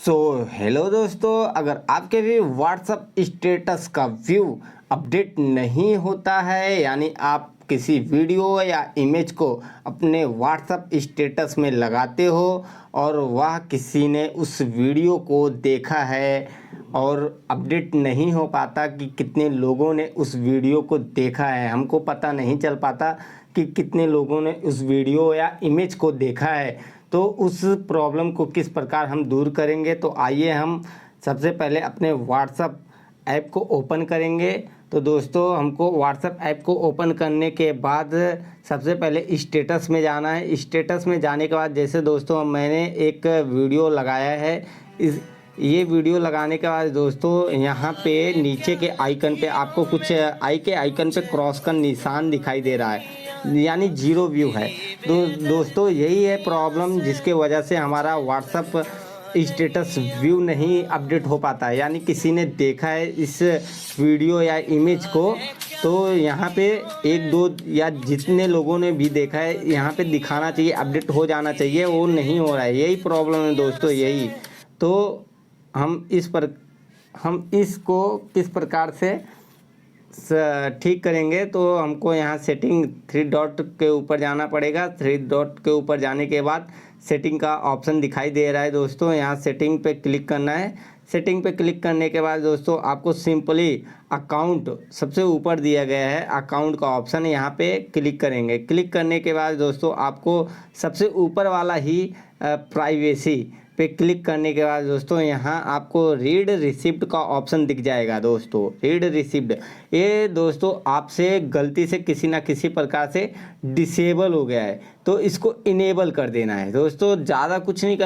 So hello दोस्तों, अगर आपके भी व्हाट्सअप स्टेटस का व्यू अपडेट नहीं होता है, यानी आप किसी वीडियो या इमेज को अपने व्हाट्सअप स्टेटस में लगाते हो और वह किसी ने उस वीडियो को देखा है और अपडेट नहीं हो पाता कि कितने लोगों ने उस वीडियो को देखा है, हमको पता नहीं चल पाता कि कितने लोगों ने उस वीडियो या इमेज को देखा है, तो उस प्रॉब्लम को किस प्रकार हम दूर करेंगे। तो आइए हम सबसे पहले अपने व्हाट्सअप ऐप को ओपन करेंगे। तो दोस्तों, हमको व्हाट्सअप ऐप को ओपन करने के बाद सबसे पहले स्टेटस में जाना है। स्टेटस में जाने के बाद जैसे दोस्तों मैंने एक वीडियो लगाया है, ये वीडियो लगाने के बाद दोस्तों यहाँ पे नीचे के आइकन पे आपको कुछ आई के आइकन पे क्रॉस का निशान दिखाई दे रहा है, यानी जीरो व्यू है। दोस्तों यही है प्रॉब्लम जिसके वजह से हमारा व्हाट्सअप स्टेटस व्यू नहीं अपडेट हो पाता है, यानी किसी ने देखा है इस वीडियो या इमेज को, तो यहाँ पे एक दो या जितने लोगों ने भी देखा है यहाँ पे दिखाना चाहिए, अपडेट हो जाना चाहिए, वो नहीं हो रहा है। यही प्रॉब्लम है दोस्तों, यही तो हम इसको किस प्रकार से ठीक करेंगे। तो हमको यहाँ सेटिंग 3 डॉट के ऊपर जाना पड़ेगा। 3 डॉट के ऊपर जाने के बाद सेटिंग का ऑप्शन दिखाई दे रहा है दोस्तों, यहाँ सेटिंग पे क्लिक करना है। सेटिंग पे क्लिक करने के बाद दोस्तों आपको सिंपली अकाउंट सबसे ऊपर दिया गया है, अकाउंट का ऑप्शन, यहाँ पे क्लिक करेंगे। क्लिक करने के बाद दोस्तों आपको सबसे ऊपर वाला ही प्राइवेसी पे क्लिक करने के बाद दोस्तों यहाँ आपको रीड रिसिप्ट का ऑप्शन दिख जाएगा। दोस्तों रीड रिसिप्ट, ये दोस्तों आपसे गलती से किसी ना किसी प्रकार से डिसेबल हो गया है, तो इसको इनेबल कर देना है। दोस्तों ज़्यादा कुछ नहीं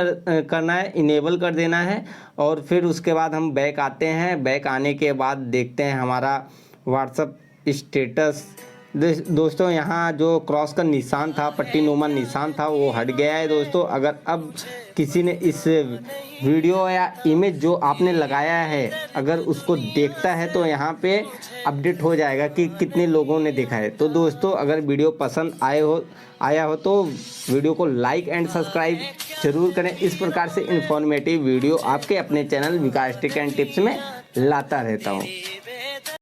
करना है, इनेबल कर देना है। और फिर उसके बाद हम बैक आते हैं। बैक आने के बाद देखते हैं हमारा व्हाट्सअप स्टेटस। दोस्तों यहाँ जो क्रॉस का निशान था, पट्टीनुमा निशान था, वो हट गया है। दोस्तों अगर अब किसी ने इस वीडियो या इमेज जो आपने लगाया है अगर उसको देखता है तो यहाँ पे अपडेट हो जाएगा कि कितने लोगों ने देखा है। तो दोस्तों अगर वीडियो पसंद आया हो तो वीडियो को लाइक एंड सब्सक्राइब जरूर करें। इस प्रकार से इन्फॉर्मेटिव वीडियो आपके अपने channel Vikas tech and tips में लाता रहता हूँ।